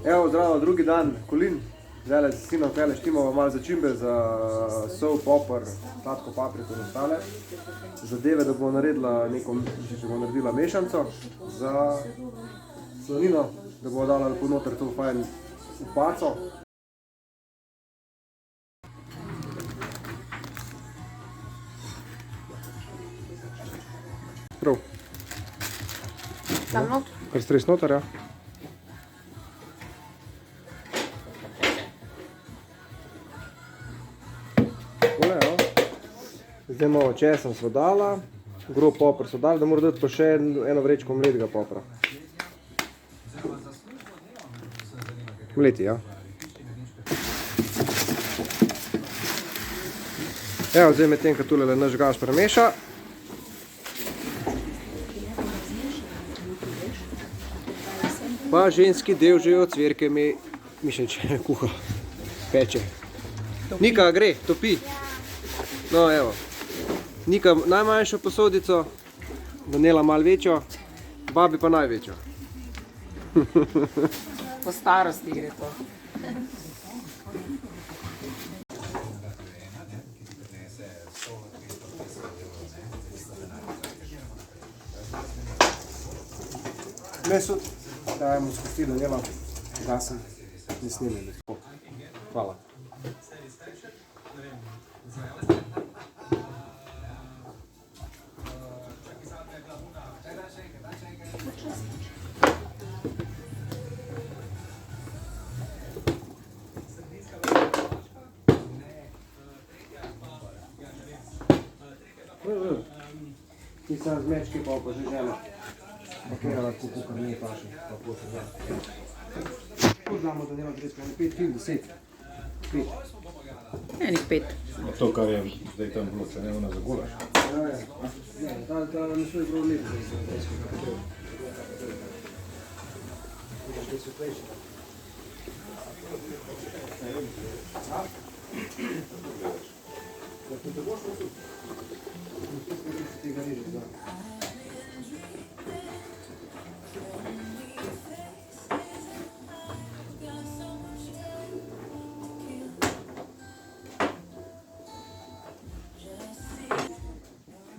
Evo, zdravo, drugi dan, Kolin. Zdaj s sinom tukaj štimamo malo začimbe za sol, popr, sladko papriko in ostale zadeve, da bomo naredila mešanco za slanino, da bomo dala lepo noter to fajn v paco. Prav. Tam noter? Kar stres noter, ja. Zdaj malo česen smo dala, grob popr so dali, da mora dati pa še eno vrečko mletega popra. Mleti, ja. Evo, zdaj med tem, kad tule naš Gašper meša. Pa ženski del že od cvirke mišeče kuha, peče. Nika, gre, topi. No, evo. Nika najmanjšo posodico, Danela malo večjo, babi pa največjo. Po starosti gre to. Meso dajemo skosti Danela, gasen, ne snimem. Hvala. Ti sam zmečki pa že žena. Pakirala kuku, kar ne paše. Poznamo, da nema 5 kg, 10. 5. Enih 5. To, kar je zdaj tam bilo, če ne ona za gulaš. Ne, ta meso je prav lepo.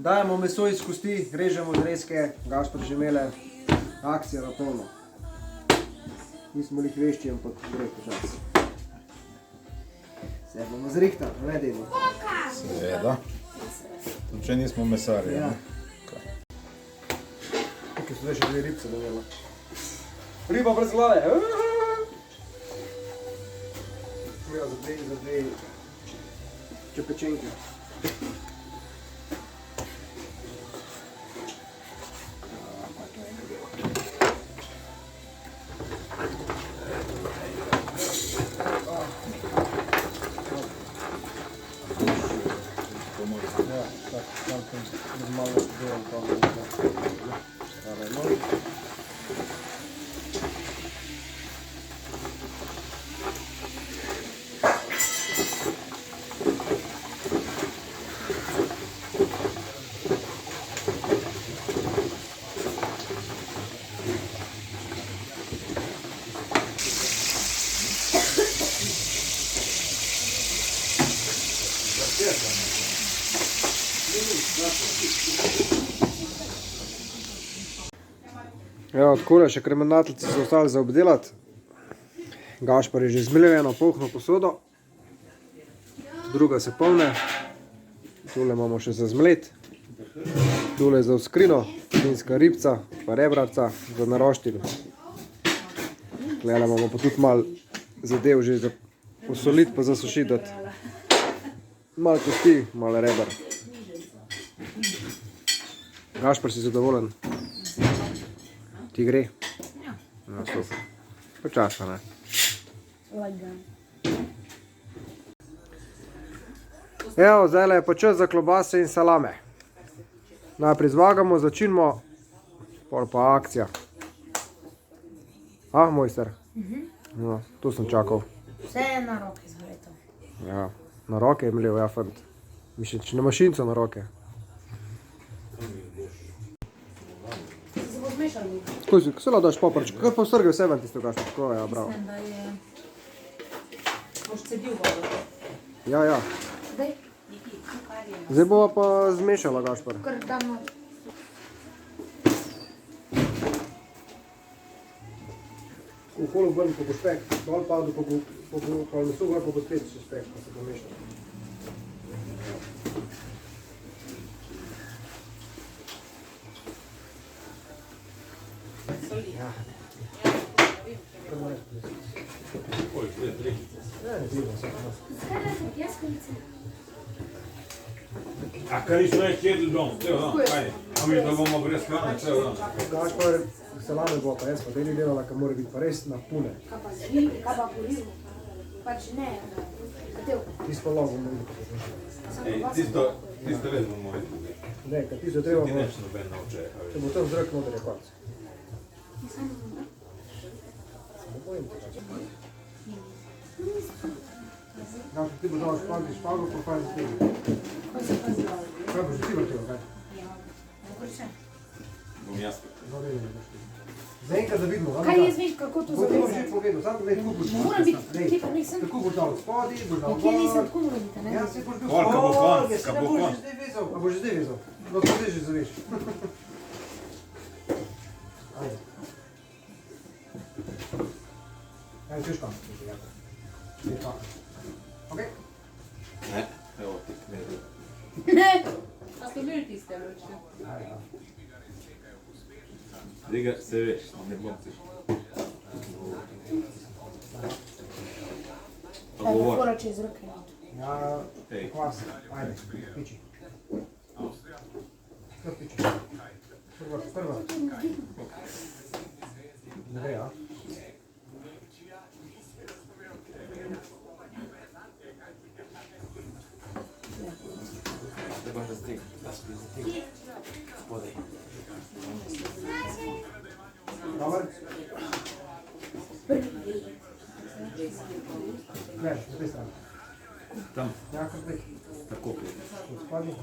Dajemo meso iz kosti, režemo zrezke, Gašper že imele, akcija na polno. Nismo lih vešči, ampak gre počas. Se bomo zrihtali, ne deli. Seveda. Če nismo mesarji. Ja. Tukaj so zdaj še dve ribce dojela. Riba brez glave. Ja, za dve čepečenke. Evo, takole še kremenateljci so ostali za obdelati. Gašper je že zmeljal eno polhno posodo. Druga se polne. Tule imamo še za zmlet. Tule za oskrino, finska ribca, pa rebrarca za naroštilj. Tule imamo pa tudi malo zadev že za posoliti pa zasušiti, dati. Malo kosti, malo rebar. Gašper, si zadovoljen? Ti gre? Ja. No, super. Počasno, ne? Lagan. Evo, zdaj je pa čas za klobase in salame. Najprej zvagamo, začinimo, pol pa akcija. Ah, mojster? No, tu sem čakal. Vse je na roke zgleto. Ja, na roke je mlel, ja, fant. Mislim, če ne mašinco na roke. Se bo zmešali. Ko si, se lahko daš poprček, kar postrgaj vse ven tisto Gašper, tako je, bravo. Mislim, da je... Boš cedil vodo. Ja, ja. Daj. Zdaj bova pa zmešala Gašper. Kar damo. V kolu vrni, ko bo špek, dol padu, ko bo meso gor, pa bo spet še špek, pa se bo mešal. Ja. A kaj niso več jedli dom? Cel dan, ajde. A mi da bomo brez hrane cel dan. Gašper, salame bo pa jaz pa deli delala, ker mora biti pa res na pune. Kaj pa zvili, kaj pa porivu. Pač ne, katev. Tisto pa logo mora biti. Ej, tisto res bomo videli. Ne, ker tisto treba Ti bo, neč noben nauče. če bo tam zrak noter je konc. Samo bojim te, Gašper. Gašper, ti bo dal špago, pa fajn z tega. Kaj se pa zvali? Kaj boš ti vrtel, kaj? Ja, mogoče. Bom jaz. Zaenkrat da vidimo. Kaj jaz veš, kako to Bo ti boš že zavezati? povedal, samo povej, tako boš Ne moram biti, kje pa nisem. Tako boš dal od spodi, boš dal Kje nisem, gor. tako moram biti, ne? Ja, se boš bil Pol, ko bo konc, ja, se ko ne bo boš konc. že zdaj vezal. A boš že zdaj vezal? No, to zdaj že zaveš. Ajde. Ajde, češ kam? Je pa. Okej? Ne, evo ti kmedu. Ne. A ste bili tiste vroče? Ajde. Zdaj se veš, ne bom ti. Pa Kaj bo govor. fora čez roke? Ja, Ej. kvas. Ajde, piči. Kar piči. Prva. Ne gre, a? Treba da stik, da spi stik. Spodaj. Dobar? Gledaš, na tej strani. Tam, Ja, kar zdaj. tako. Spadi.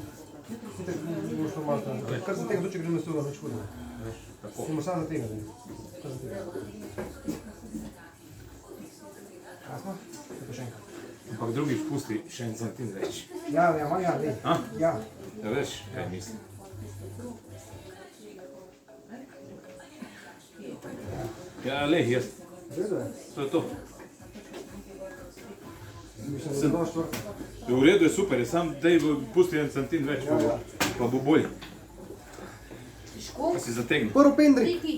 Sicer boš to malo tam. Kar za tega doče gre meso, nič hudo. Tako. Samo samo za tega. Kar za tega. Jasno? Tako še enkrat. Ampak drugi pusti še en centim več. Ja, ne. A? Ja. Da veš, kaj mislim. Ja, lej, jaz. Zredo je. To je to. Mislim, da je to štvrta. V redu je super, je sam dej pusti en centim več, pa bo bolj. Težko? A si zategnil? Prvo pendri. Daj ti.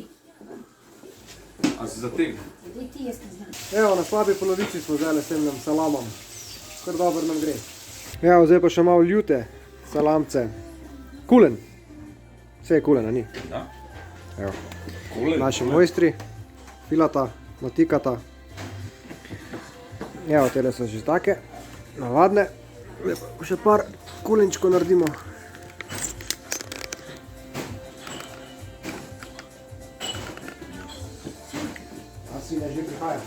A si zategnil? Daj ti, jaz ne znam. Evo, na slabi polovici smo zdaj s tem salamom. Kar dobro nam gre. Evo, zdaj pa še malo ljute salamce. Kulen. Vse je kulen, a ni? Da. Evo. Kulen. Naši mojstri, filata, natikata. Evo, tele so že take, navadne. Lepo, še par kulenčkov naredimo. A si ne že prihaja?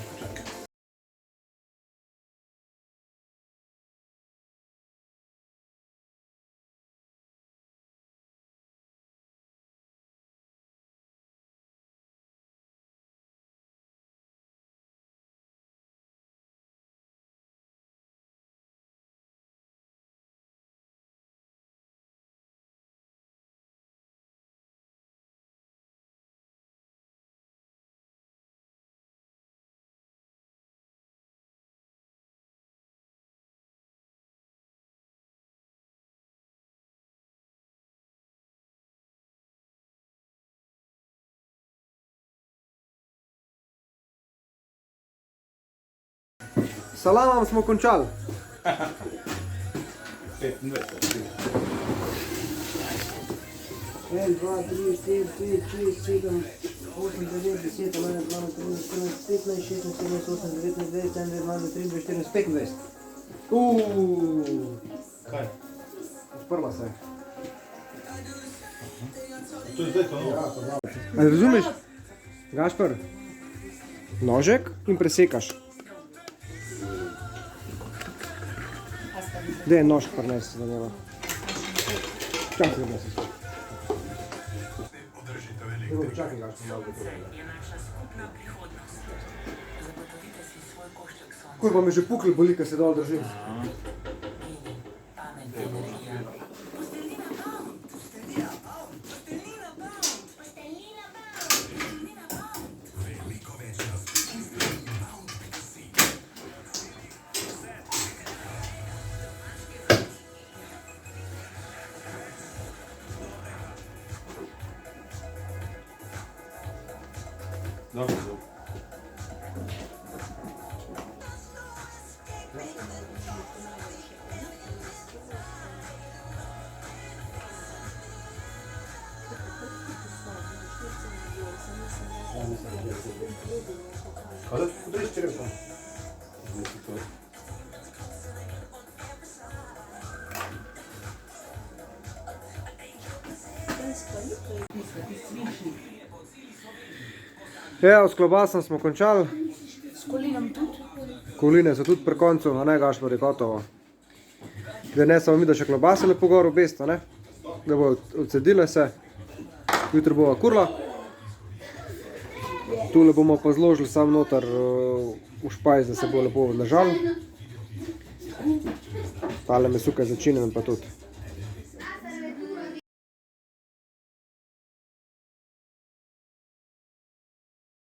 Salamam smo končali. 25. 1, 2, 3, 4, 5, 6, 7, 8, 9, 10, 11, 12, 13, 14, 15, 16, 17, 18, 19, 20, 21, 22, 23, 24, 25. Kaj? Odprla se je. To je zdaj to novo. Ali razumeš? Gašper, nožek in presekaš. Gdje je nož prinesi za njega? Čakaj, da se. Čakaj, Gašper, malo bo to. Kur pa mi že pukli boli, ko se dol držim. Dobro. Kada? Kudaj si čerepam? Ja, s klobasom smo končali. S kolinom tudi. Koline so tudi pri koncu, a ne, Gašper, je gotovo. Zdaj ne samo mi, da še klobase lepo gor obesto, ne? Da bo odcedile se. Jutro bova kurla. Tule bomo pa zložili sam noter v špajz, da se bo lepo odležal. Tale mesuke začinjen pa tudi.